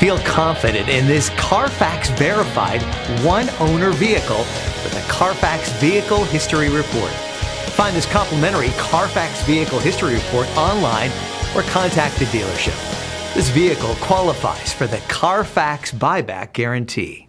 feel confident in this Carfax verified one-owner vehicle with a Carfax Vehicle History Report. Find this complimentary Carfax Vehicle History Report online or contact the dealership. This vehicle qualifies for the Carfax Buyback Guarantee.